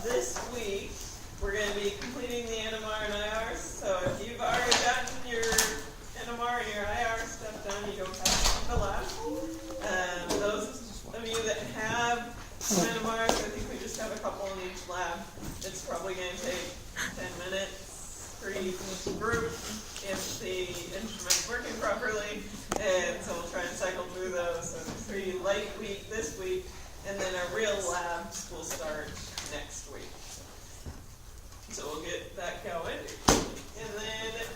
this week, we're going to be completing the NMR and IR. So if you've already gotten your NMR and your IR stuff done, you don't have to fill out. Those of you that have some NMRs, I think we just have a couple in each lab. It's probably going to take 10 minutes for each group if the instrument's working properly. And so we'll try and cycle through those. So it's a pretty light week this week. And then our real labs will start next week. So we'll get that going. And then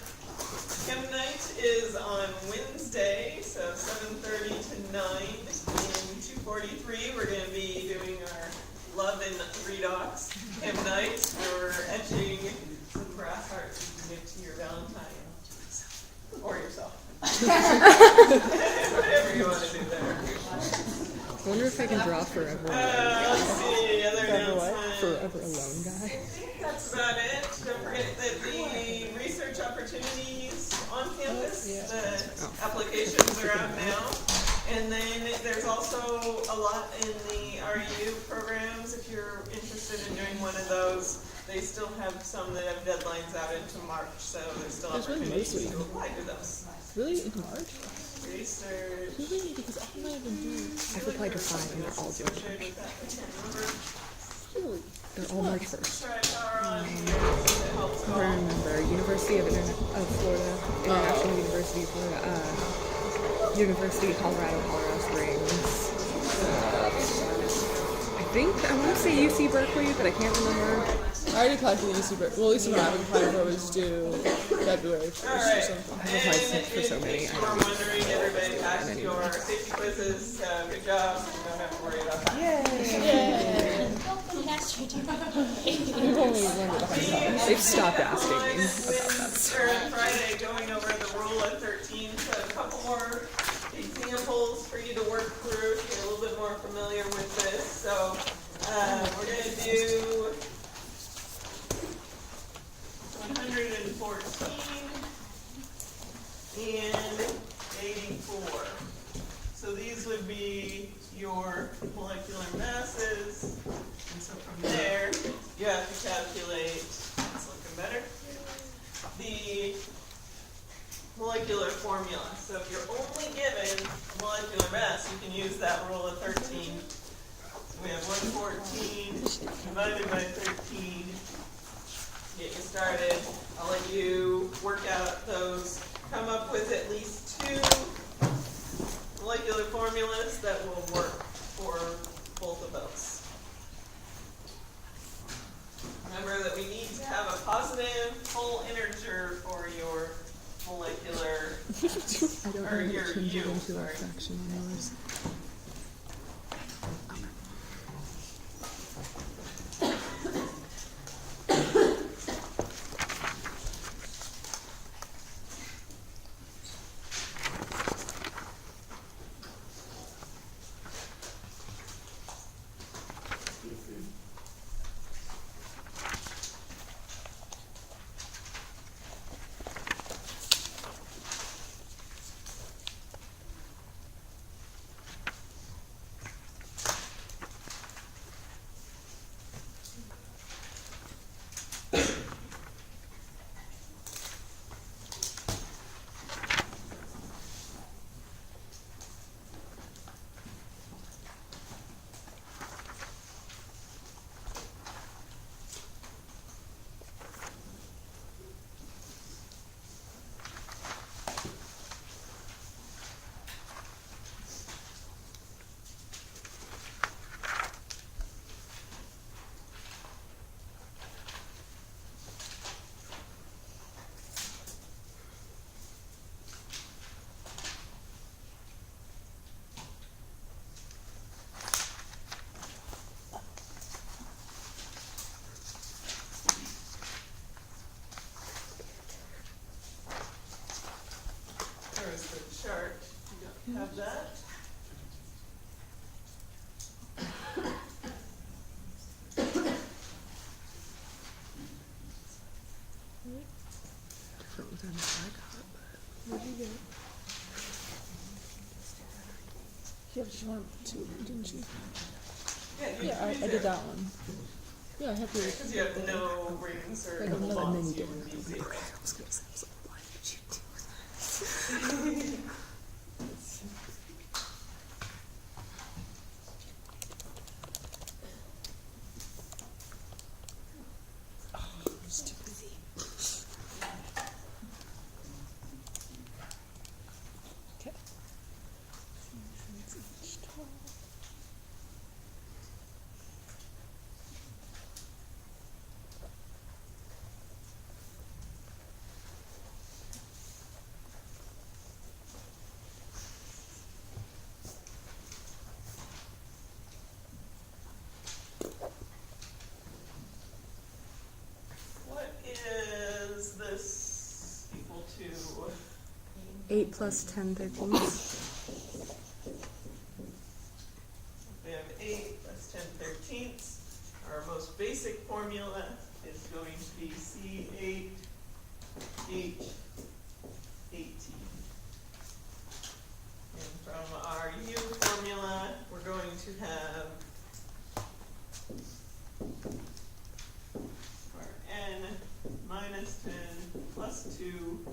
Chem night is on Wednesday, so 7:30 to 9. In 243, we're going to be doing our Love and Redox Chem night. We're etching some brass hearts you can give to your Valentine. Or yourself. Whatever you want to do there. I wonder if I can draw forever. Let's see, other announcements. Forever alone guy. I think that's about it. Don't forget that the research opportunities on campus, the applications are out now. And then there's also a lot in the RU programs. If you're interested in doing one of those, they still have some that have deadlines out into March, so there's still opportunities to apply to those. Really? In March? Research. Really? Because all I've been doing. I've applied to 5 and they're all due in March. Really? They're all March 1st. I remember University of Florida, International University of Florida, University of Colorado Springs. I want to say UC Berkeley, but I can't remember. I already applied for the UC Berkeley. Well, at least I'm having applied for was due February 1st or something. I've applied for so many. If you're wondering, everybody passed your safety quizzes. Good job. You don't have to worry about that. Yay! We've only learned it 100 times. They've stopped asking me about that. On Friday, going over the rule of 13, so a couple more examples for you to work through to get a little bit more familiar with this. So we're going to do 114 and 84. So these would be your molecular masses. And so from there, you have to calculate, it's looking better, the molecular formula. So if you're only given a molecular mass, you can use that rule of 13. So we have 114 divided by 13. Get you started. I'll let you work out those. Come up with at least 2 molecular formulas that will work for both of those. Remember that we need to have a positive full integer for your molecular, I don't or know your what change it U, into a sorry. fraction on yours. There's the chart. You don't have that. Different with I got, but what did you get? Yeah, but you wanted to, didn't you? Yeah, Yeah, I did that one. Yeah, I have to. Because you have no rings or I don't know, bonds, and then you would be zero. I was gonna say, I was like, why did you do that? Okay. What is this equal to? 8 plus 10 13. We have 8 plus 10 thirteenths. Our most basic formula is going to be C8 H 18. And from our U formula, we're going to have our N minus 10 plus 2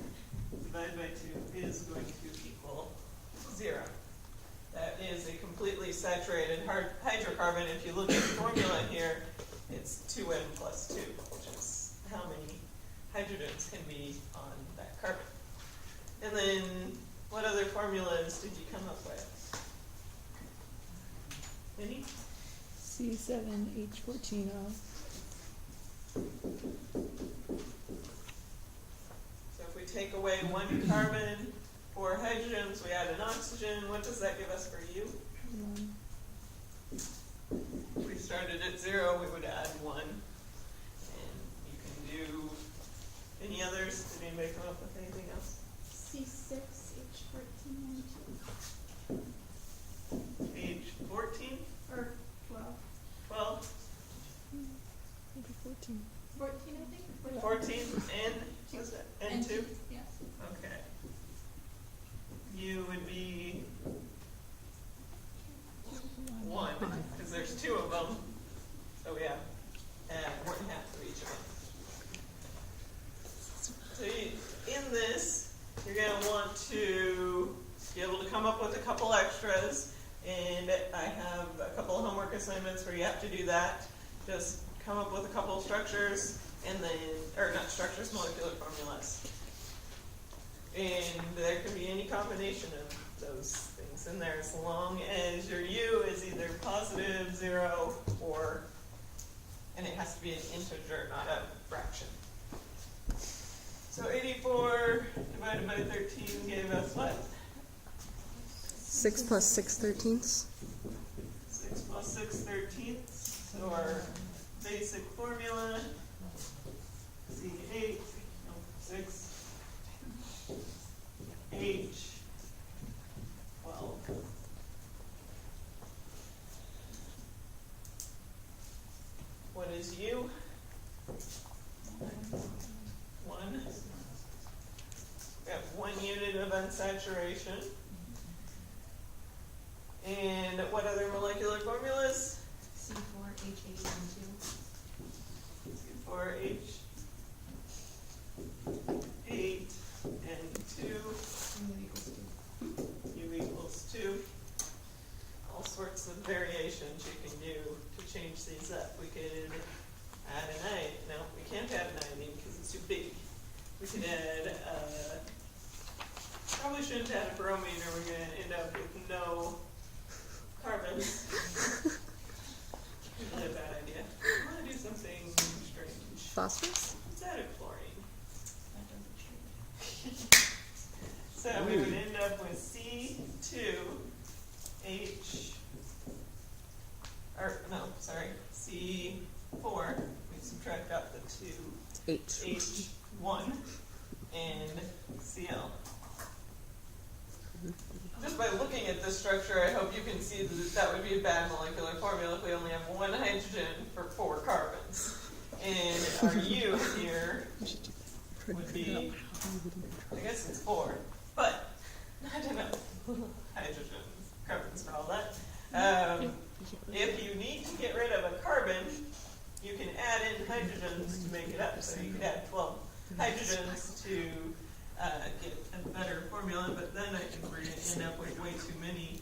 divided by 2 is going to equal 0. That is a completely saturated hydrocarbon. If you look at the formula here, it's 2N plus 2, which is how many hydrogens can be on that carbon. And then, what other formulas did you come up with? Any? C7H14O. So if we take away 1 carbon, 4 hydrogens, we add an oxygen, what does that give us for U? 1. If we started at 0, we would add 1. And you can do any others. Did anybody come up with anything else? C6, H14, H14, or 12. 12, Maybe 14. 14, I think. 14, N, what's that? N2? Yes. Okay. U would be 1, because there's 2 of them. So we have 1/2 of each of them. So in this, you're going to want to be able to come up with a couple extras. And I have a couple of homework assignments where you have to do that. Just come up with a couple of structures, and then, or not structures, molecular formulas. And there can be any combination of those things in there as long as your U is either positive, 0, or, and it has to be an integer, not a fraction. So 84 divided by 13 gave us what? 6 plus 6 thirteenths. 6 plus 6 thirteenths. So our basic formula, C8, 6, H, 12. What is U? 1. We have 1 unit of unsaturation. And what other molecular formulas? C4, H8, C4, H, 8, and 2. U equals 2. All sorts of variations you can do to change these up. We could add an iodine. No, we can't add an iodine because it's too big. We could add, probably shouldn't add a bromine or we're going to end up with no carbons. Really a bad idea. I want to do something strange. Phosphorus? Let's add a chlorine. That doesn't change. So we would end up with C2H, or no, sorry, C4, we subtract out the 2, H. H1, and Cl. Just by looking at this structure, I hope you can see that that would be a bad molecular formula if we only have 1 hydrogen for 4 carbons. And our U here would be, I guess it's 4, but I don't know, hydrogens, carbons for all that. If you need to get rid of a carbon, you can add in hydrogens to make it up. So you could add 12 hydrogens to get a better formula, but then I think we're going to end up with way too many.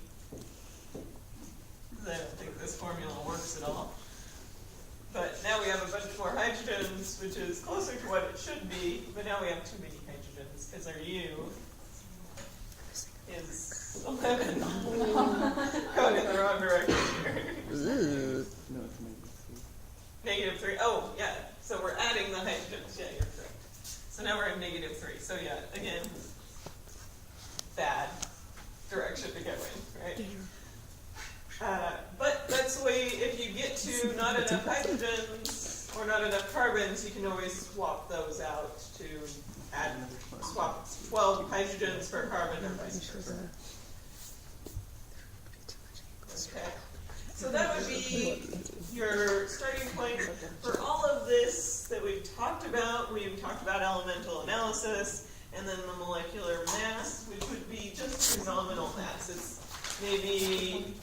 I don't think this formula works at all. But now we have a bunch more hydrogens, which is closer to what it should be, but now we have too many hydrogens, because our U is 11. Going in the wrong direction here. -3. Oh, yeah. So we're adding the hydrogens. Yeah, you're correct. So now we're at -3. So yeah, again, bad direction to go in, right? But that's the way, if you get to not enough hydrogens or not enough carbons, you can always swap those out to swap 12 hydrogens for carbon or vice versa. Okay. So that would be your starting point for all of this that we've talked about. We've talked about elemental analysis, and then the molecular mass, which would be just your nominal mass. It's maybe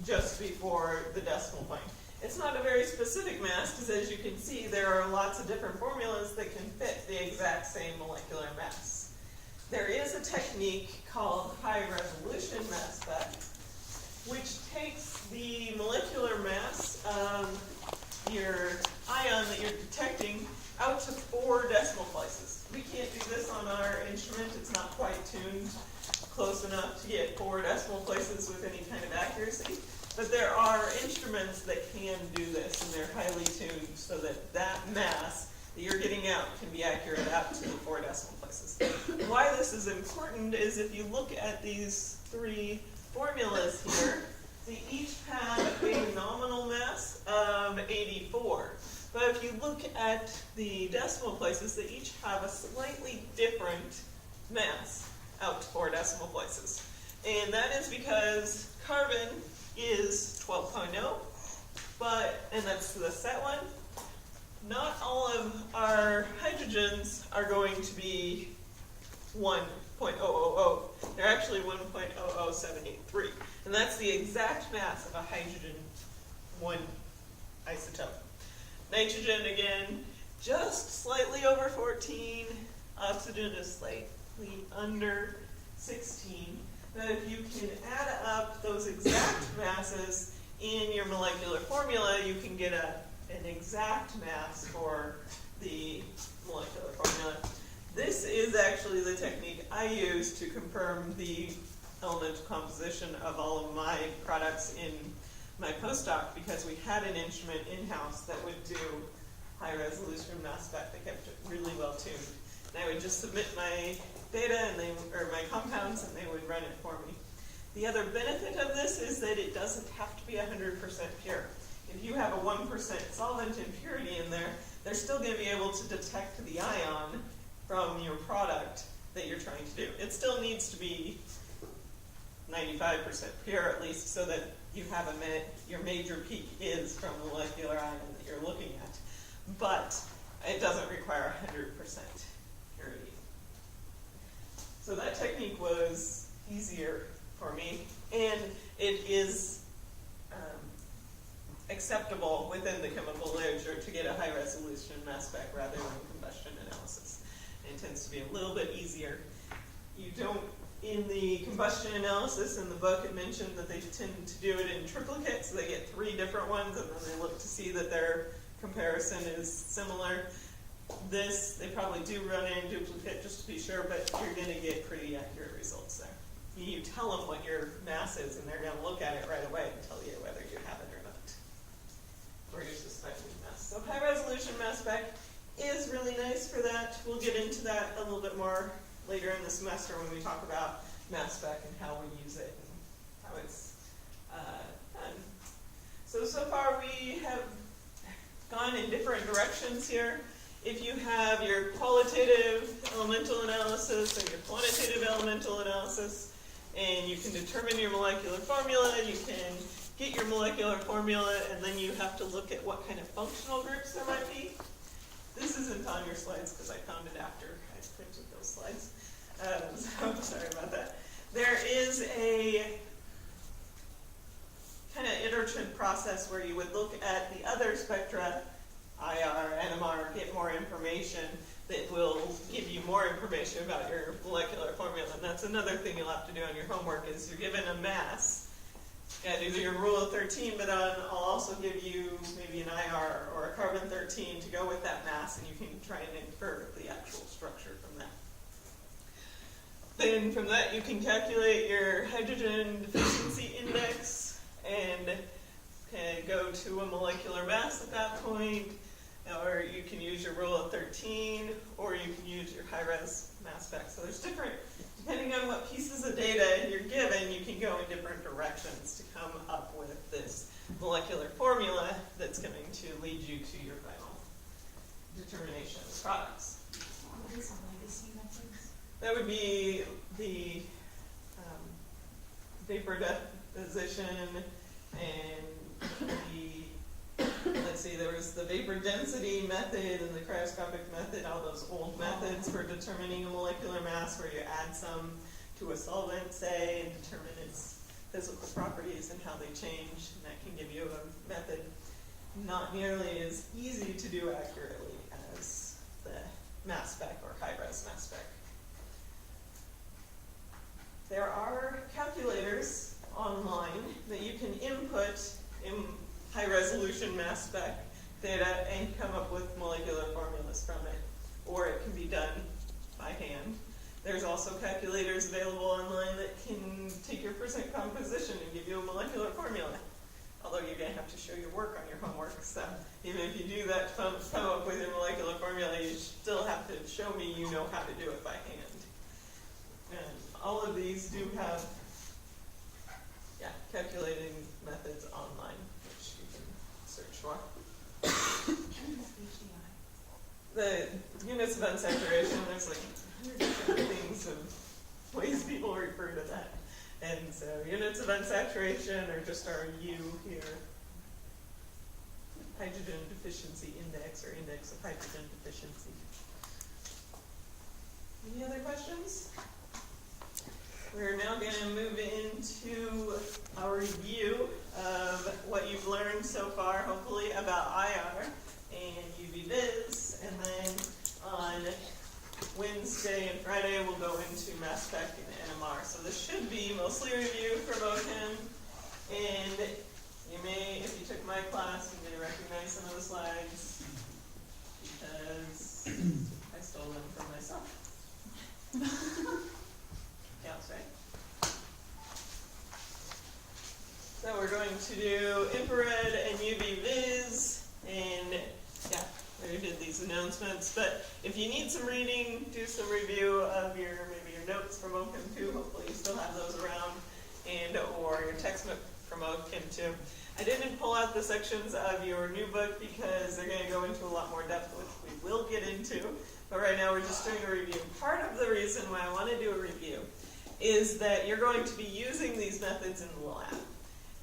just before the decimal point. It's not a very specific mass, because as you can see, there are lots of different formulas that can fit the exact same molecular mass. There is a technique called high resolution mass spec, which takes the molecular mass of your ion that you're detecting out to 4 decimal places. We can't do this on our instrument. It's not quite tuned close enough to get 4 decimal places with any kind of accuracy. But there are instruments that can do this, and they're highly tuned so that that mass that you're getting out can be accurate out to the 4 decimal places. Why this is important is if you look at these 3 formulas here, they each have a nominal mass of 84. But if you look at the decimal places, they each have a slightly different mass out to 4 decimal places. And that is because carbon is 12.0, and that's the set one. Not all of our hydrogens are going to be 1.000. They're actually 1.00783. And that's the exact mass of a hydrogen 1 isotope. Nitrogen, again, just slightly over 14. Oxygen is slightly under 16. But if you can add up those exact masses in your molecular formula, you can get an exact mass for the molecular formula. This is actually the technique I use to confirm the elemental composition of all of my products in my postdoc, because we had an instrument in-house that would do high resolution mass spec that kept it really well tuned. And I would just submit my data and my compounds, and they would run it for me. The other benefit of this is that it doesn't have to be 100% pure. If you have a 1% solvent impurity in there, they're still going to be able to detect the ion from your product that you're trying to do. It still needs to be 95% pure at least, so that you have your major peak is from the molecular ion that you're looking at. But it doesn't require 100% purity. So that technique was easier for me, and it is acceptable within the chemical literature to get a high resolution mass spec rather than combustion analysis. It tends to be a little bit easier. You don't, in the combustion analysis in the book, it mentioned that they tend to do it in triplicate, so they get 3 different ones, and then they look to see that their comparison is similar. This, they probably do run in duplicate just to be sure, but you're going to get pretty accurate results there. You tell them what your mass is, and they're going to look at it right away and tell you whether you have it or not, or you're suspecting mass. So high resolution mass spec is really nice for that. We'll get into that a little bit more later in the semester when we talk about mass spec and how we use it and how it's done. So far we have gone in different directions here. If you have your qualitative elemental analysis and your quantitative elemental analysis, and you can determine your molecular formula, you can get your molecular formula, and then you have to look at what kind of functional groups there might be. This isn't on your slides because I found it after I printed those slides. So I'm sorry about that. There is a kind of iterative process where you would look at the other spectra IR, NMR, get more information that will give you more information about your molecular formula. And that's another thing you'll have to do on your homework is you're given a mass. You gotta do your rule of 13, but I'll also give you maybe an IR or a carbon 13 to go with that mass, and you can try and infer the actual structure from that. Then from that you can calculate your hydrogen deficiency index and go to a molecular mass at that point, or you can use your rule of 13, or you can use your high-res mass spec. So there's different, depending on what pieces of data you're given, you can go in different directions to come up with this molecular formula that's going to lead you to your final determination of products. What is a legacy methods? That would be the vapor deposition and let's see, there was the vapor density method and the cryoscopic method, all those old methods for determining a molecular mass where you add some to a solvent, say, and determine its physical properties and how they change, and that can give you a method not nearly as easy to do accurately as the mass spec or high-res mass spec. There are calculators online that you can input in high-resolution mass spec data and come up with molecular formulas from it, or it can be done by hand. There's also calculators available online that can take your percent composition and give you a molecular formula. Although you're going to have to show your work on your homework, so even if you do that to come up with your molecular formula, you still have to show me you know how to do it by hand. And all of these do have calculating methods online, which you can search for. The units of unsaturation, there's like 100 different things of ways people refer to that. And so units of unsaturation are just our U here. Hydrogen deficiency index or index of hydrogen deficiency. Any other questions? We're now going to move into our review of what you've learned so far, hopefully, about IR and UV Viz, and then on Wednesday and Friday we'll go into mass spec and NMR. So this should be mostly review for MOCHEM, and you may, if you took my class, you may recognize some of the slides because I stole them from myself. Counts, right? So we're going to do infrared and UV Viz, and yeah, we already did these announcements, but if you need some reading, do some review of maybe your notes from OCHEM 2, hopefully you still have those around, and or your textbook from OCHEM 2. I didn't pull out the sections of your new book because they're going to go into a lot more depth, which we will get into, but right now we're just doing a review. Part of the reason why I want to do a review is that you're going to be using these methods in the lab,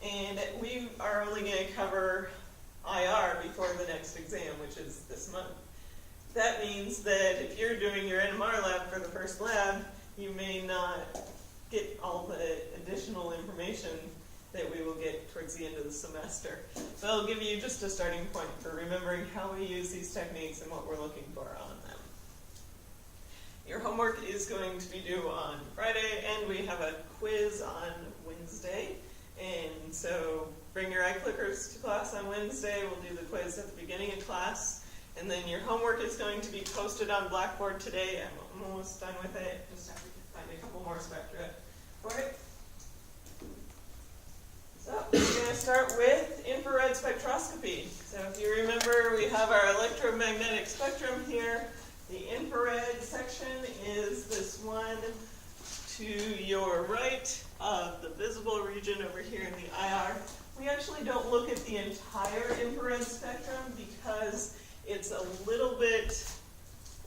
and we are only going to cover IR before the next exam, which is this month. That means that if you're doing your NMR lab for the first lab, you may not get all the additional information that we will get towards the end of the semester. But I'll give you just a starting point for remembering how we use these techniques and what we're looking for on them. Your homework is going to be due on Friday, and we have a quiz on Wednesday. And so bring your eye clickers to class on Wednesday. We'll do the quiz at the beginning of class. And then your homework is going to be posted on Blackboard today. I'm almost done with it. Just have to find a couple more spectra for it. So we're going to start with infrared spectroscopy. So if you remember, we have our electromagnetic spectrum here. The infrared section is this one to your right of the visible region over here in the IR. We actually don't look at the entire infrared spectrum because it's a little bit,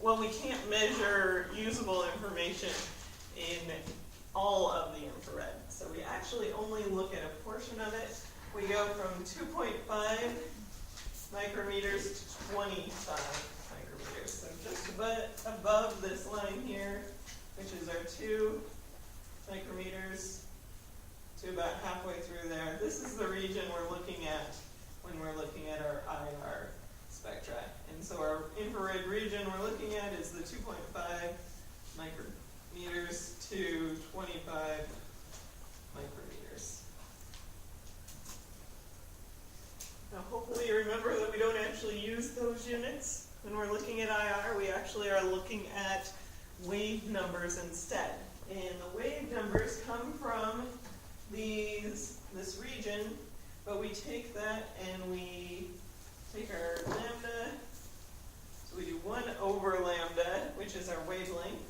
well, we can't measure usable information in all of the infrared. So we actually only look at a portion of it. We go from 2.5 micrometers to 25 micrometers. So just above this line here, which is our 2 micrometers, to about halfway through there. This is the region we're looking at when we're looking at our IR spectra. And so our infrared region we're looking at is the 2.5 micrometers to 25 micrometers. Now hopefully you remember that we don't actually use those units when we're looking at IR. We actually are looking at wave numbers instead. And the wave numbers come from this region, but we take that and we take our lambda, so we do 1 over lambda, which is our wavelength.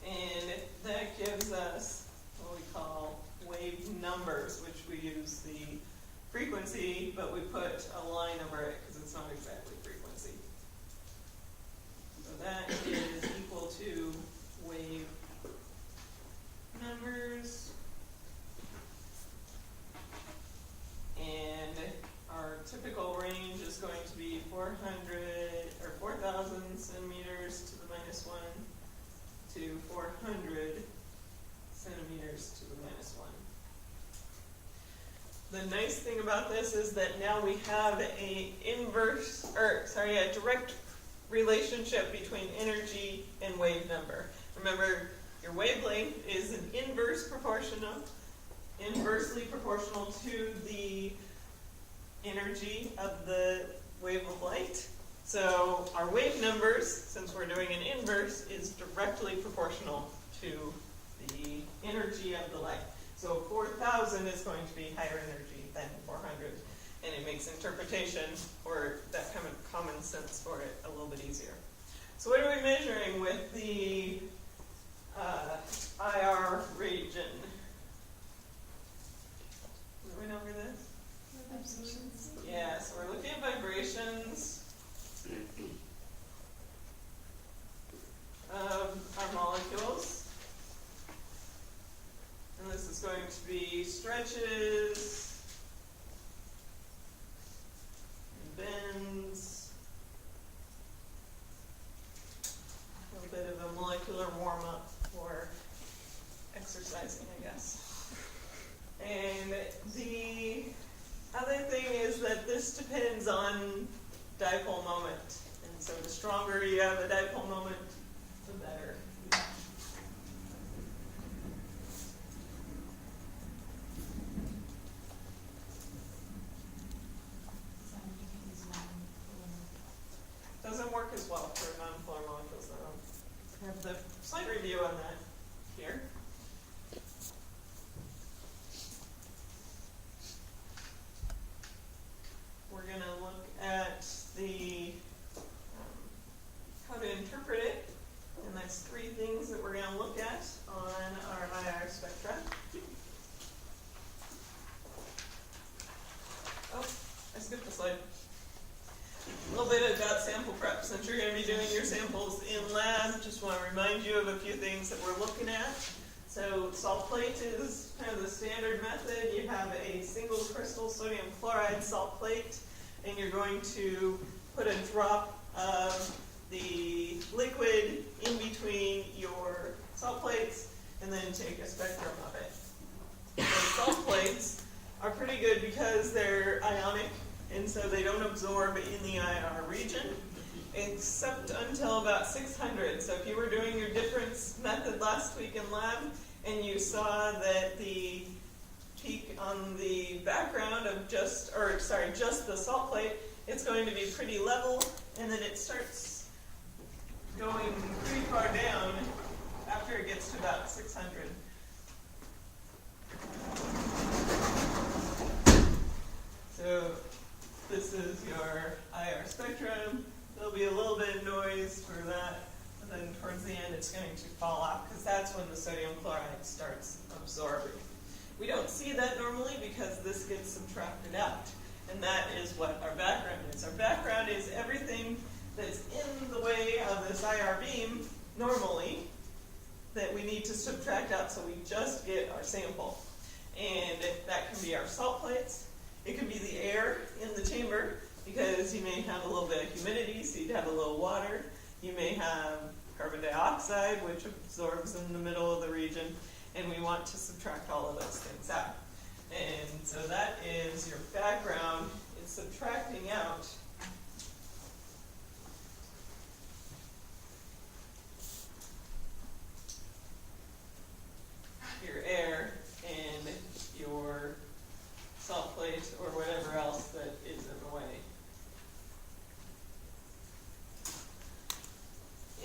And that gives us what we call wave numbers, which we use the frequency, but we put a line over it because it's not exactly frequency. So that is equal to wave numbers. And our typical range is going to be 4,000 centimeters to the -1 to 400 centimeters to the -1. The nice thing about this is that now we have a direct relationship between energy and wave number. Remember, your wavelength is inversely proportional to the energy of the wave of light. So our wave numbers, since we're doing an inverse, is directly proportional to the energy of the light. So 4,000 is going to be higher energy than 400, and it makes interpretation, or that kind of common sense for it, a little bit easier. So what are we measuring with the IR region? We went over this? Vibrations. Yeah, so we're looking at vibrations of our molecules. And this is going to be stretches, and bends, a little bit of a molecular warm-up for exercising, I guess. And the other thing is that this depends on dipole moment. And so the stronger you have a dipole moment, the better. Doesn't work as well for non-polar molecules, though. I have the slide review on that here. We're going to look at the how to interpret it, and that's 3 things that we're going to look at on our IR spectra. Oh, I skipped a slide. A little bit about sample prep. Since you're going to be doing your samples in lab, just want to remind you of a few things that we're looking at. So salt plate is kind of the standard method. You have a single crystal sodium chloride salt plate, and you're going to put a drop of the liquid in between your salt plates and then take a spectrum of it. The salt plates are pretty good because they're ionic, and so they don't absorb in the IR region, except until about 600. So if you were doing your difference method last week in lab, and you saw that the peak on the background of just the salt plate, it's going to be pretty level, and then it starts going pretty far down after it gets to about 600. So this is your IR spectrum. There'll be a little bit of noise for that, and then towards the end it's going to fall off because that's when the sodium chloride starts absorbing. We don't see that normally because this gets subtracted out, and that is what our background is. Our background is everything that's in the way of this IR beam normally that we need to subtract out, so we just get our sample. And that can be our salt plates. It can be the air in the chamber, because you may have a little bit of humidity, so you'd have a little water. You may have carbon dioxide, which absorbs in the middle of the region. and we want to subtract all of those things out. And so that is your background. It's subtracting out your air and your salt plate or whatever else that is in the way.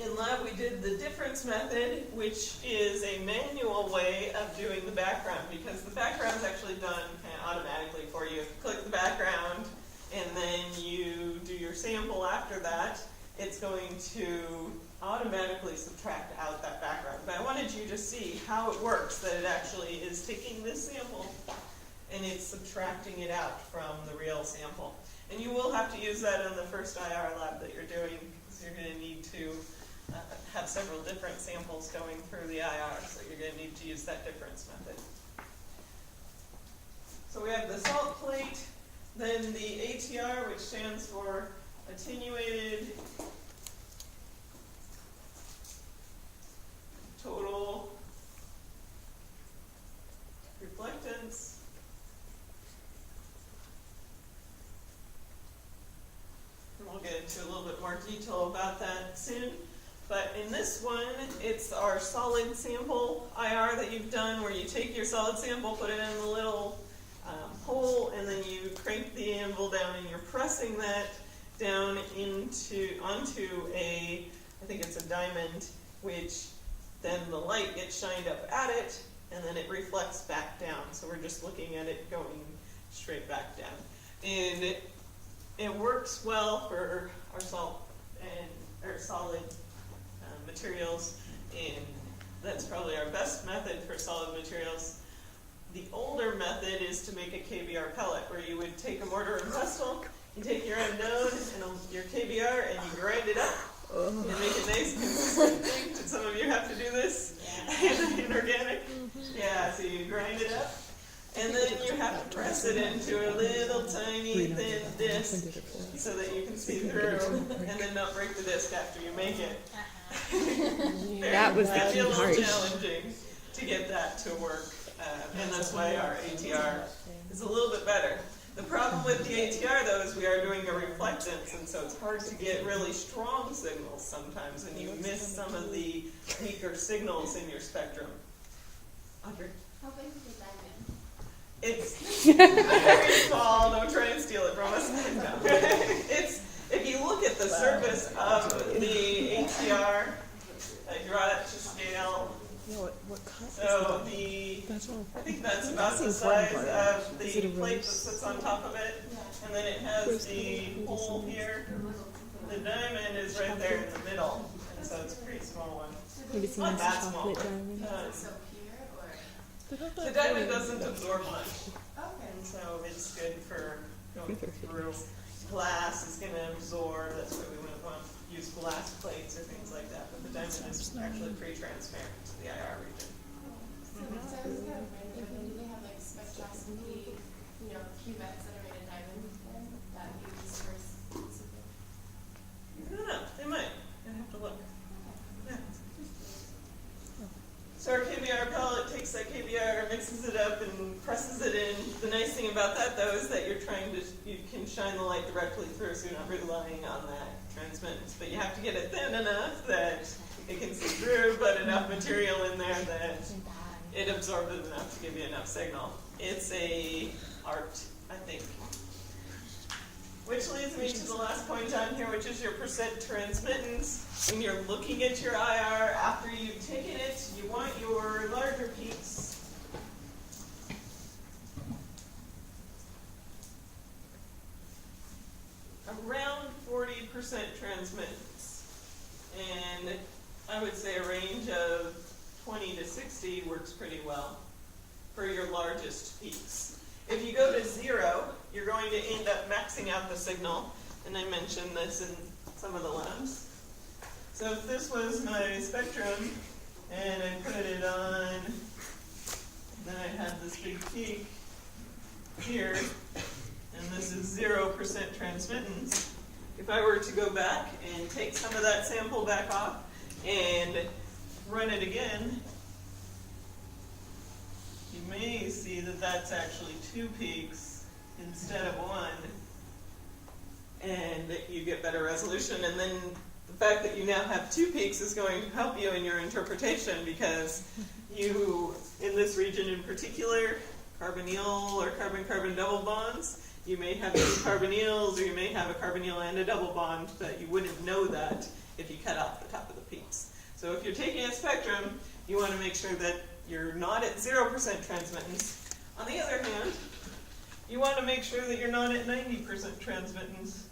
In lab, we did the difference method, which is a manual way of doing the background, because the background is actually done kind of automatically for you. If you click the background and then you do your sample after that, it's going to automatically subtract out that background. But I wanted you to see how it works, that it actually is taking this sample and it's subtracting it out from the real sample. And you will have to use that in the first IR lab that you're doing, because you're going to need to have several different samples going through the IR, so you're going to need to use that difference method. So we have the salt plate, then the ATR, which stands for attenuated total reflectance. And we'll get into a little bit more detail about that soon. But in this one, it's our solid sample IR that you've done, where you take your solid sample, put it in the little hole, and then you crank the anvil down, and you're pressing that down onto a, I think it's a diamond, which then the light gets shined up at it, and then it reflects back down. So we're just looking at it going straight back down. And it works well for our salt and our solid materials, and that's probably our best method for solid materials. The older method is to make a KBR pellet, where you would take a mortar and pestle, you take your unknown and your KBR, and you grind it up and make a nice consistent thing. Did some of you have to do this in organic? Yeah, so you grind it up, and then you have to press it into a little tiny thin disc so that you can see through, and then not break the disc after you make it. That was the That'd be a key little part. challenging to get that to work, and that's why our ATR is a little bit better. The problem with the ATR, though, is we are doing a reflectance, and so it's hard to get really strong signals sometimes, and you miss some of the weaker signals in your spectrum. Audrey? How big is the diamond? It's very small. Don't try and steal it from us. No. If you look at the surface of the ATR, I draw it to scale. Yeah, what cut is So that? That's all. I think that's about the That's the important size part. of Is the it a plate that rose? sits on top of it, and then it has the hole here. The diamond is right there in the middle, and so it's a pretty small one. Maybe some Not nice that small. chocolate diamond. So pure or? The diamond doesn't absorb much, Okay. and so it's good for going through. Glass is going to absorb. That's why we wouldn't want to use glass plates or things like that. But the diamond is actually pretty transparent to the IR region. So I was kind of wondering, do they have like spectroscopy, cuvettes that are made of diamond then that you use for super? I don't know. They might. I'd have to look. Yeah. So our KBR pellet takes that KBR, mixes it up, and presses it in. The nice thing about that, though, is that you can shine the light directly through, so you're not relying on that transmittance. But you have to get it thin enough that it can see through, but enough material in there that it absorbs it enough to give you enough signal. It's a art, I think. Which leads me to the last point on here, which is your percent transmittance. When you're looking at your IR after you've taken it, you want your larger peaks around 40% transmittance. And I would say a range of 20 to 60 works pretty well for your largest peaks. If you go to 0, you're going to end up maxing out the signal, and I mentioned this in some of the labs. So if this was my spectrum, and I put it on, then I had this big peak here, and this is 0% transmittance. If I were to go back and take some of that sample back off and run it again, may see that that's actually 2 peaks instead of 1, and that you get better resolution. And then the fact that you now have 2 peaks is going to help you in your interpretation, because you, in this region in particular, carbonyl or carbon-carbon double bonds, you may have 2 carbonyls, or you may have a carbonyl and a double bond, but you wouldn't know that if you cut off the top of the peaks. So if you're taking a spectrum, you want to make sure that you're not at 0% transmittance. On the other hand, you want to make sure that you're not at 90% transmittance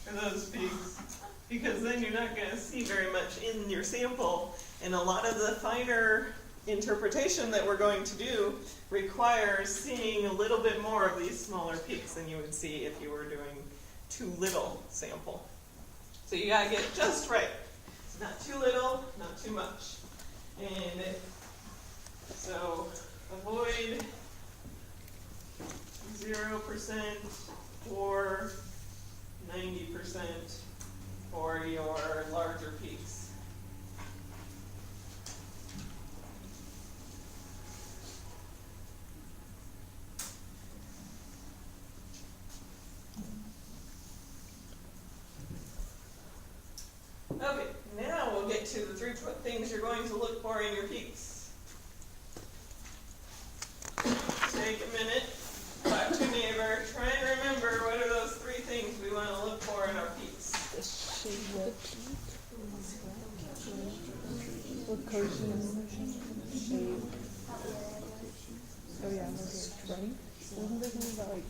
for those peaks, because then you're not going to see very much in your sample. And a lot of the finer interpretation that we're going to do requires seeing a little bit more of these smaller peaks than you would see if you were doing too little sample. So you gotta get just right. Not too little, not too much. And so avoid 0% or 90% for your larger peaks. Okay, now we'll get to the 3 things you're going to look for in your peaks. Take a minute, talk to your neighbor, try and remember what are those 3 things we want to look for in our peaks. The shape of the peak. Location. Shape. Oh yeah, okay. Wasn't there something about like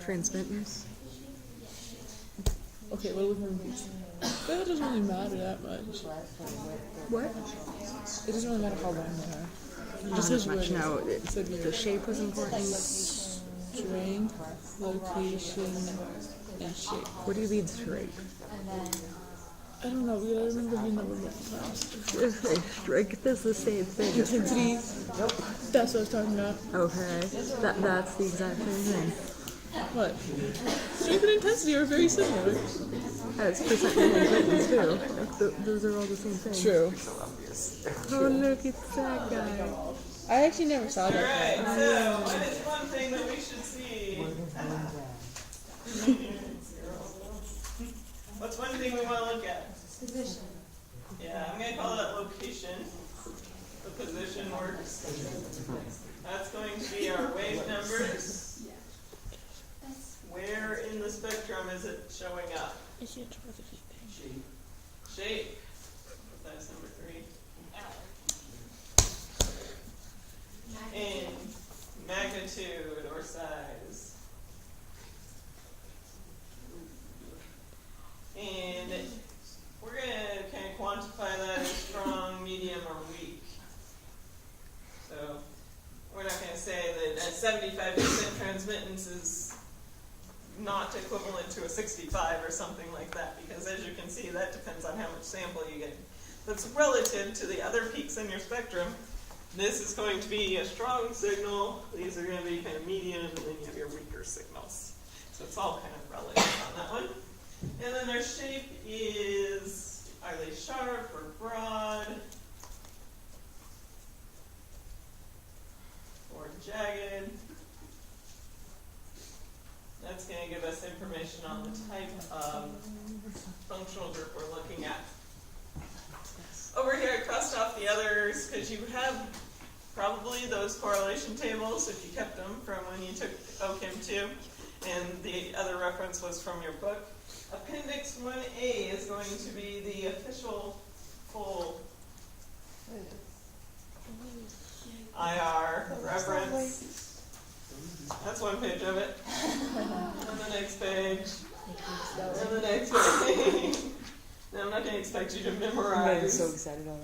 Transmittance. okay, what are we from peaks? That doesn't really matter that much. What? It doesn't really matter how long they are. Not as much. No, So the shape was important. Strength, location, and shape. What do you mean straight? I don't know, we gotta remember the number multiple times. Strength is the same thing. Intensity. That's what I was talking about. Okay, that's the exact same thing. What? Strength and intensity are very similar. That's percent transmittance too. Those are all the same thing. True. Oh look, it's that guy. I actually never saw that. Alright, so what is one thing that we should see? What's one thing we want to look at? Position. Yeah, I'm going to call that location. The position works. That's going to be our wave numbers. Where in the spectrum is it showing up? Shape. That's number 3. And magnitude or size. And we're going to kind of quantify that as strong, medium, or weak. So we're not going to say that a 75% transmittance is not equivalent to a 65 or something like that, because as you can see, that depends on how much sample you get. That's relative to the other peaks in your spectrum. This is going to be a strong signal, these are going to be kind of medium, and then you have your weaker signals. So it's all kind of relative on that one. And then their shape is, are they sharp or broad? Or jagged? That's going to give us information on the type of functional group we're looking at. Over here I crossed off the others because you have probably those correlation tables if you kept them from when you took OChem 2, and the other reference was from your book. Appendix 1A is going to be the official full IR reference. That's one page of it. And the next page. And the next page. Now, I'm not going to expect you to memorize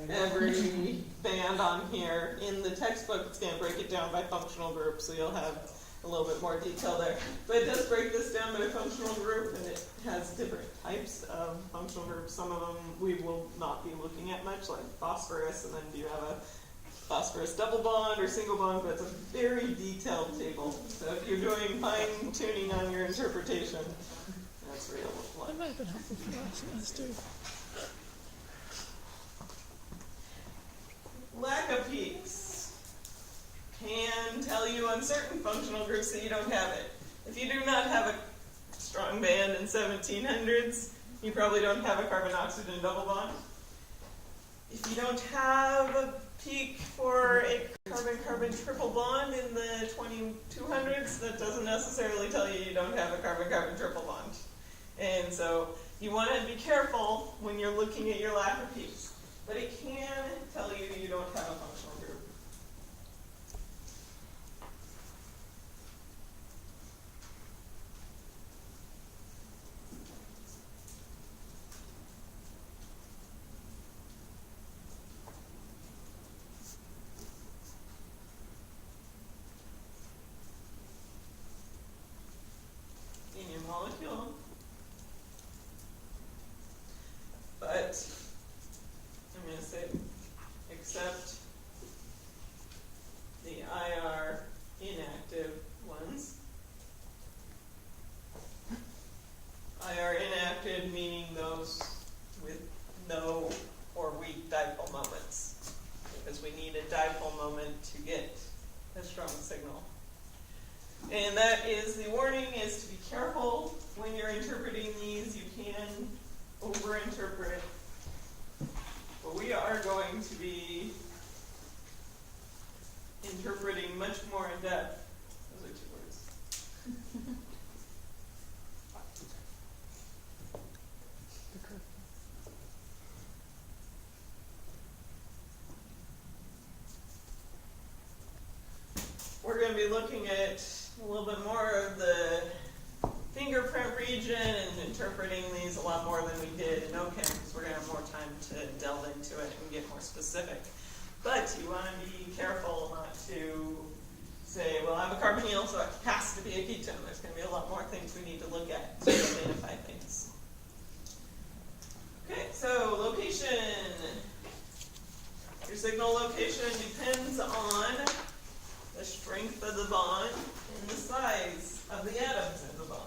every band on here. In the textbook, it's going to break it down by functional group, so you'll have a little bit more detail there. But it does break this down by functional group, and it has different types of functional groups. Some of them we will not be looking at much, like phosphorus, and then do you have a phosphorus double bond or single bond, but it's a very detailed table. So if you're doing fine tuning on your interpretation, that's real. That might have been helpful for last semester. in certain functional groups that you don't have it. If you do not have a strong band in 1700s, you probably don't have a carbon-oxygen double bond. If you don't have a peak for a carbon-carbon triple bond in the 2200s, that doesn't necessarily tell you you don't have a carbon-carbon triple bond. And so you want to be careful when you're looking at your lack of peaks. But it can tell you you don't have a functional group. In your molecule. But I'm going to say except the IR inactive ones. IR inactive meaning those with no or weak dipole moments, because we need a dipole moment to get a strong signal. And that is, the warning is to be careful when you're interpreting these. You can overinterpret. But we are going to be interpreting much more in depth. Those are 2 words. We're going to be looking at a little bit more of the fingerprint region and interpreting these a lot more than we did in OCHEM, because we're going to have more time to delve into it and get more specific. But you want to be careful not to say, well, I have a carbonyl, so it has to be a ketone. There's going to be a lot more things we need to look at to identify things. Okay, so location. Your signal location depends on the strength of the bond and the size of the atoms in the bond.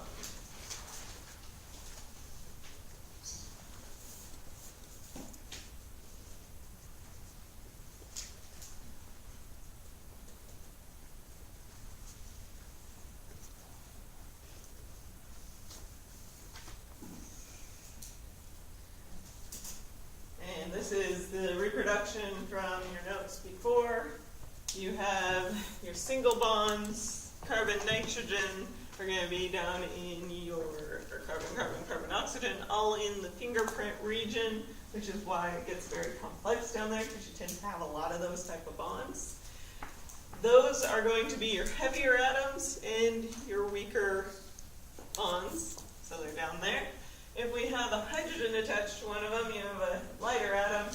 And this is the reproduction from your notes before. You have your single bonds, carbon, nitrogen, are going to be down in your carbon, carbon, carbon, oxygen, all in the fingerprint region, which is why it gets very complex down there, because you tend to have a lot of those type of bonds. Those are going to be your heavier atoms and your weaker bonds, so they're down there. If we have a hydrogen attached to one of them, you have a lighter atom,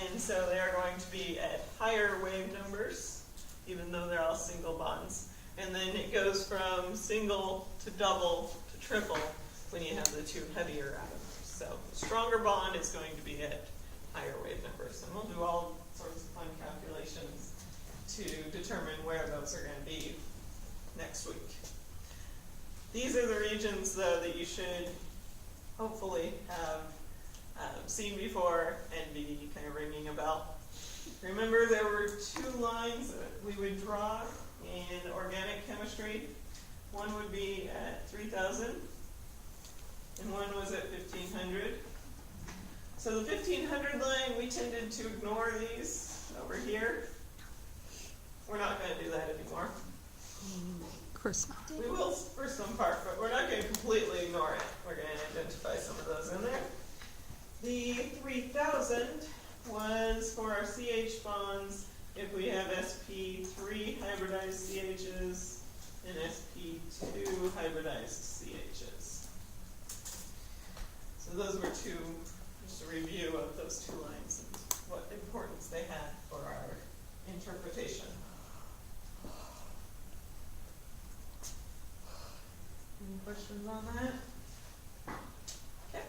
and so they are going to be at higher wave numbers, even though they're all single bonds. And then it goes from single to double to triple when you have the 2 heavier atoms. So a stronger bond is going to be at higher wave numbers. And we'll do all sorts of fun calculations to determine where those are going to be next week. These are the regions, though, that you should hopefully have seen before and be kind of ringing a bell. Remember, there were 2 lines that we would draw in organic chemistry. One would be at 3,000, and one was at 1,500. So the 1,500 line, we tended to ignore these over here. We're not going to do that anymore. Of course not. We will for some part, but we're not going to completely ignore it. We're going to identify some of those in there. The 3,000 was for our CH bonds if we have sp3 hybridized CHs and sp2 hybridized CHs. So those were 2, just a review of those 2 lines and what importance they had for our interpretation. Any questions on that? Okay.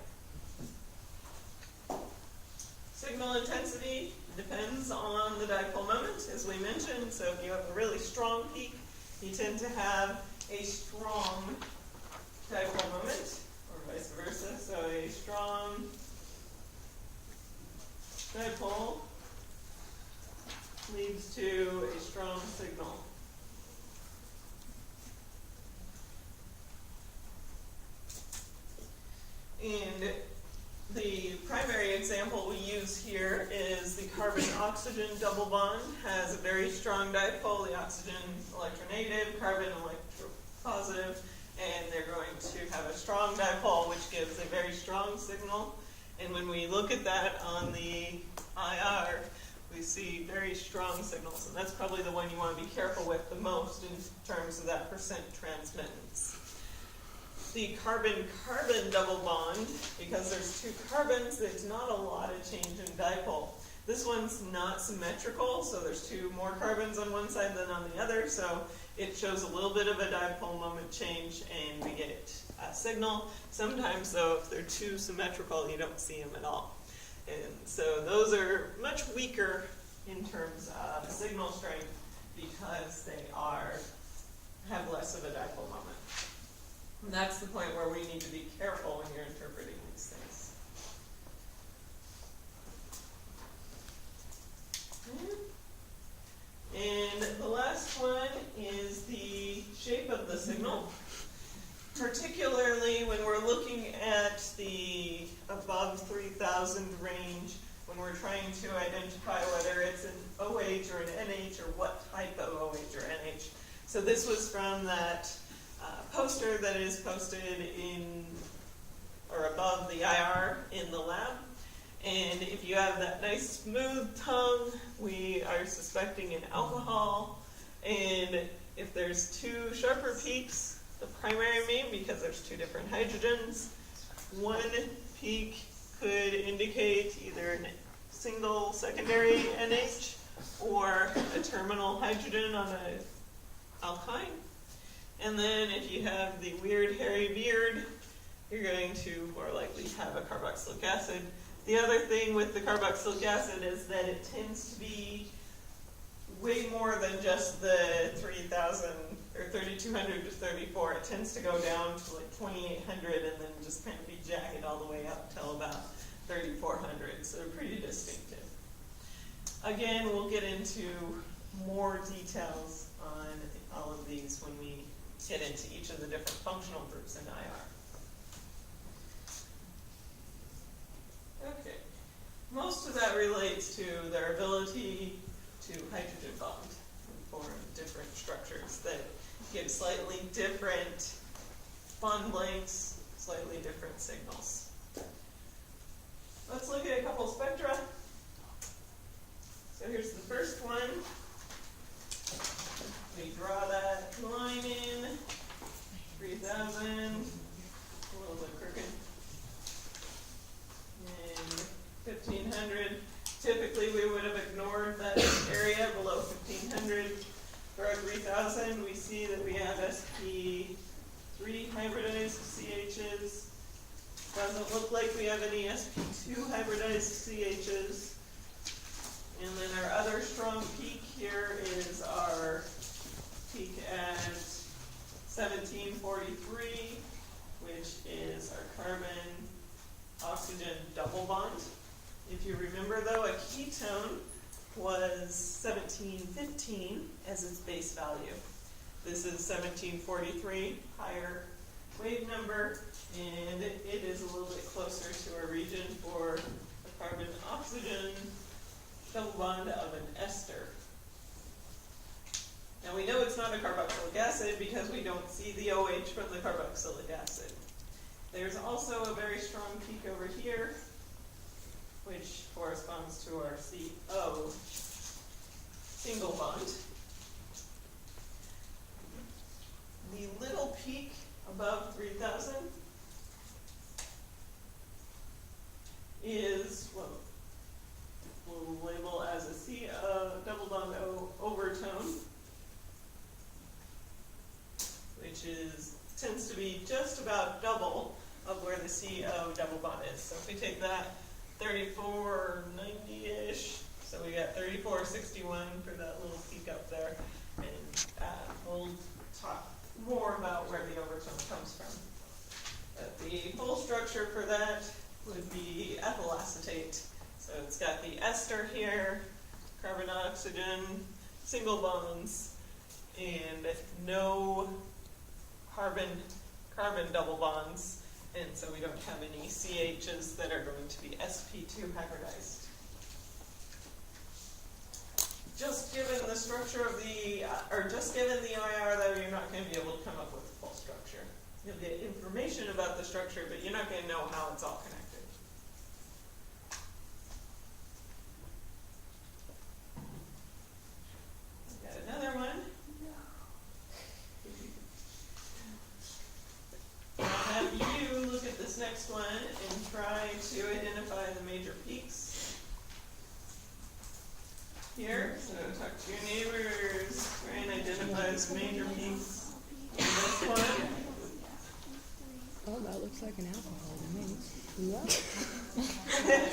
Signal intensity depends on the dipole moment, as we mentioned. So if you have a really strong peak, you tend to have a strong dipole moment, or vice versa. So a strong dipole leads to a strong signal. oxygen double bond has a very strong dipole, the oxygen electronegative, carbon electropositive, and they're going to have a strong dipole, which gives a very strong signal. And when we look at that on the IR, we see very strong signals, and that's probably the one you want to be careful with the most in terms of that percent transmittance. The carbon-carbon double bond, because there's two carbons, there's not a lot of change in dipole. This one's not symmetrical, so there's two more carbons on one side than on the other, so it shows a little bit of a dipole moment change, and we get a signal. Sometimes, though, if they're too symmetrical, you don't see them at all. And so those are much weaker in terms of signal strength because they have less of a dipole moment. And that's the point where we need to be careful when you're interpreting these things. And the last one is the shape of the signal. Particularly when we're looking at the above 3,000 range, when we're trying to identify whether it's an OH or an NH or what type of OH or NH. So this was from that poster that is posted in or above the IR in the lab. And if you have that nice smooth tongue, we are suspecting an alcohol. And if there's two sharper peaks, the primary amine, because there's two different hydrogens, one peak could indicate either a single secondary NH or a terminal hydrogen on an alkyne. And then if you have the weird hairy beard, you're going to more likely have a carboxylic acid. The other thing with the carboxylic acid is that it tends to be way more than just the 3,000 or 3,200 to 34. It tends to go down to like 2,800 and then just kind of be jagged all the way up till about 3,400. So they're pretty distinctive. Again, we'll get into more details on all of these when we get into each of the different functional groups in IR. Okay. Most of that relates to their ability to hydrogen bond and form different structures that give slightly different bond lengths, slightly different signals. Let's look at a couple spectra. So here's the first one. We draw that line in, 3,000, a little bit crooked, and 1,500. Typically we would have ignored that area below 1,500. For our 3,000, we see that we have sp3 hybridized CHs. Doesn't look like we have any sp2 hybridized CHs. And then our other strong peak here is our peak at 1743, which is our carbon-oxygen double bond. If you remember though, a ketone was 1715 as its base value. This is 1743, higher wave number, and it is a little bit closer to our region for a carbon-oxygen double bond of an ester. Now we know it's not a carboxylic acid because we don't see the OH from the carboxylic acid. There's also a very strong peak over here, which corresponds to our CO single bond. The little peak above 3,000 is what we'll label as a CO double bond O overtone, which tends to be just about double of where the CO double bond is. So if we take that 3490-ish, so we got 3461 for that little peak up there, and we'll talk more about where the overtone comes from. But the full structure for that would be ethyl acetate. So it's got the ester here, carbon-oxygen, single bonds, and no carbon-carbon double bonds, and so we don't have any CHs that are going to be sp2 hybridized. just given the structure of the, or just given the IR though, you're not gonna be able to come up with the full structure. You'll get information about the structure, but you're not gonna know how it's all connected. Got another one. I'll have you look at this next one and try to identify the major peaks. Here, so talk to your neighbors, try and identify the major peaks in this one. Oh, that looks like an alcohol to me.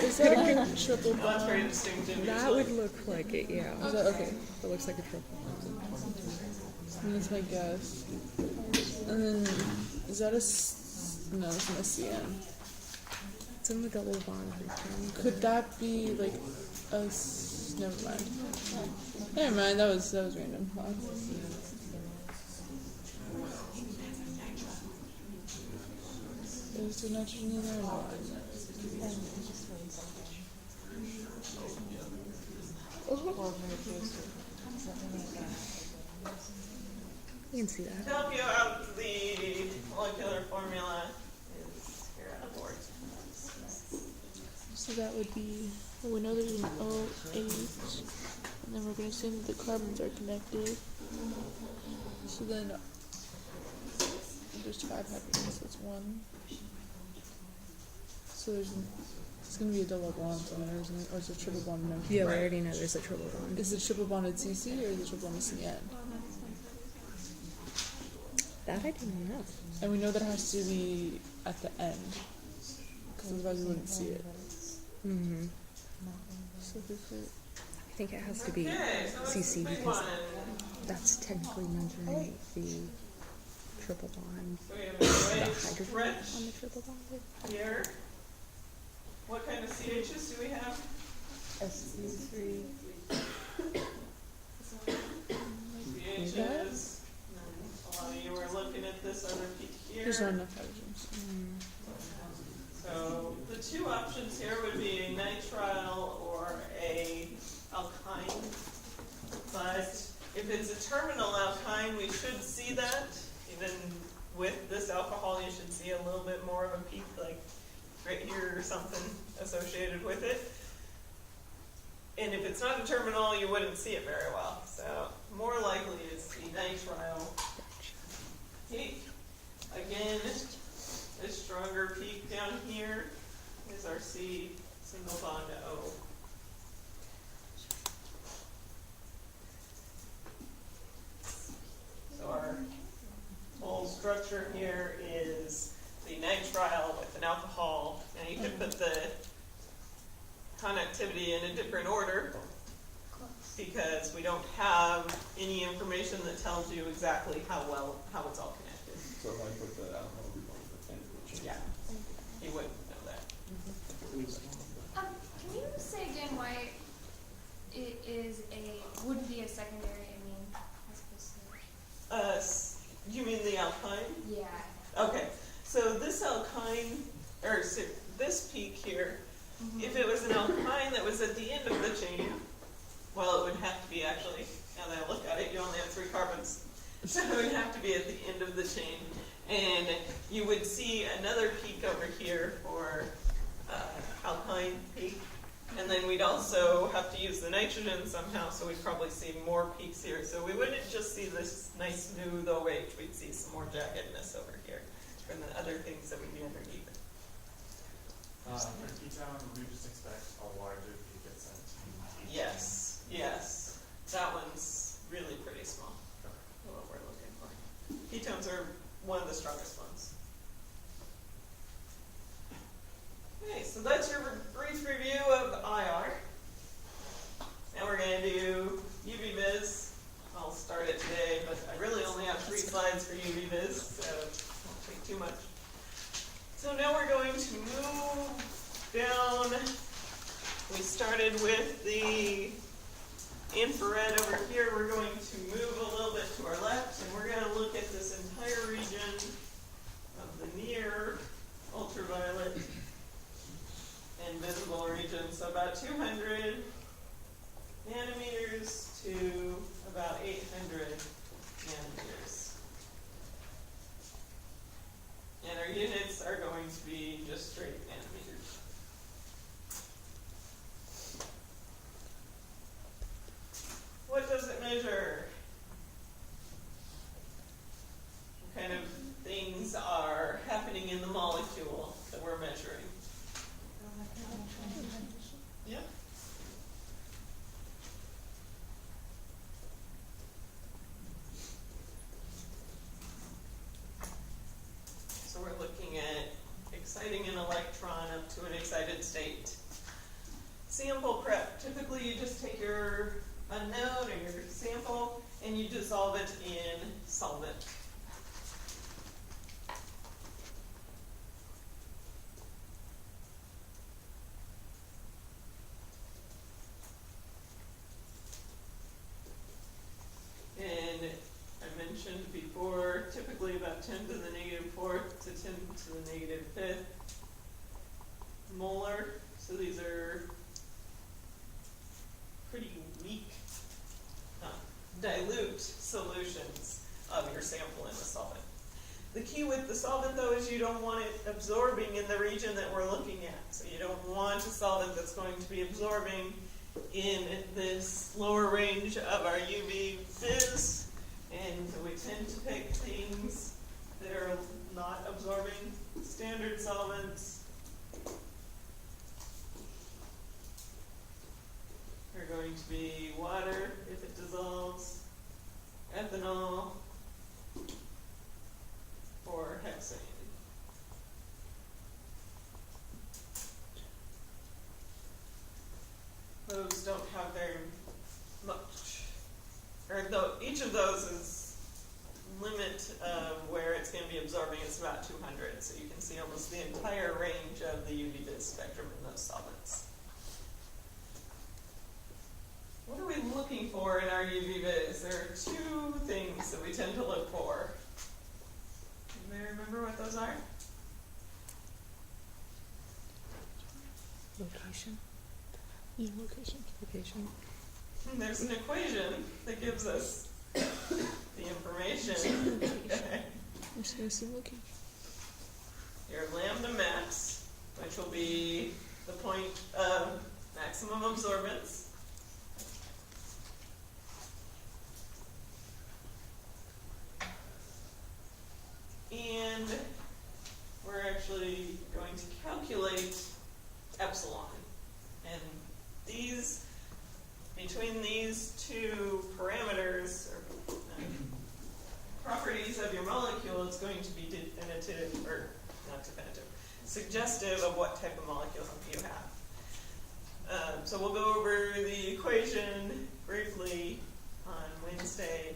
Is that like a triple Oh, that's very bond? distinctive. That usually. would look like it, yeah. Is that okay? That looks like a triple. That's my guess. And then, is that a no, it's an SCN. It's in the double bond return. Could that be like never mind. Never mind, that was random. Is there nitrogen in there or not? You can see that. To help you out, the molecular formula is here on the board. So that would be, well, we know there's an OH, and then we're going to assume that the carbons are connected. So then there's 5 hydrogens, that's 1. So it's gonna be a double bond somewhere, isn't it? Or is it a triple bond? No. Yeah, we already know there's a triple bond. Is it triple bonded CC or is it triple bonded CN? That I don't know. And we know that has to be at the end, because otherwise we wouldn't see it. Mm-hmm. So if we put I think it has to be Okay, so what's CC the big because one? that's technically measuring the triple bond. So we have The a hydrogen rich on the triple bond. here. What kind of CHs do we have? SC3. CHs. A lot of you were looking at this other peak here. there's not enough hydrogens. So the two options here would be a nitrile or a alkyne. But if it's a terminal alkyne, we should see that. Even with this alcohol, you should see a little bit more of a peak, like right here or something associated with it. And if it's not a terminal, you wouldn't see it very well. So more likely it's the nitrile peak. Again, a stronger peak down here is our C single bond O. So our whole structure here is the nitrile with an alcohol. Now you could put the connectivity in a different order because we don't have any information that tells you exactly how it's all connected. So if I put the alcohol, we want to end the chain. Yeah, you wouldn't know that. Can you say again why it is wouldn't be a secondary amine as opposed to? You mean the alkyne? Yeah. Okay, so this alkyne, or this peak here, if it was an alkyne that was at the end of the chain, well, it would have to be actually, now that I look at it, you only have 3 carbons. So it would have to be at the end of the chain. And you would see another peak over here for alkyne peak. And then we'd also have to use the nitrogen somehow, so we'd probably see more peaks here. So we wouldn't just see this nice smooth OH, we'd see some more jaggedness over here from the other things that would be underneath it. For ketone, would we just expect a larger peak at 17? Yes, yes. That one's really pretty small, what we're looking for. Ketones are one of the strongest ones. Okay, so that's your brief review of IR. Now we're going to do UV Viz. I'll start it today, but I really only have 3 slides for UV Viz, so it won't take too much. So now we're going to move down. We started with the infrared over here. We're going to move a little bit to our left, and we're going to look at this entire region of the near ultraviolet and visible region. So about 200 nanometers going to be just straight nanometers. What does it measure? What kind of things are happening in the molecule that we're measuring? Yeah. So we're looking at exciting an electron up to an excited state. Sample prep. Typically you just take your unknown or your sample and you dissolve it in solvent. And I mentioned before, typically about 10 to the negative 4th to 10 to the negative 5th molar. So these are pretty weak, dilute solutions of your sample in the solvent. The key with the solvent though is you don't want it absorbing in the region that we're looking at. So you don't want a solvent that's going to be absorbing in this lower range of our UV vis, and we tend to pick things that are not absorbing. Standard solvents are going to be water if it dissolves, ethanol, or hexane. Those don't have very much, or though each of those is limit of where it's going to be absorbing is about 200, so you can see almost the entire range of the UV vis spectrum in those solvents. What are we looking for in our UV vis? There are two things that we tend to look for. Anybody remember what those are? Location. Yeah, location. Location. There's an equation that gives us the information. I'm just gonna see location. Your lambda max, which will be the point of maximum absorbance. And we're actually going to calculate epsilon. And these, between these two parameters, or properties of your molecule, it's going to be definitive, or not definitive, suggestive of what type of molecule you have. So we'll go over the equation briefly on Wednesday.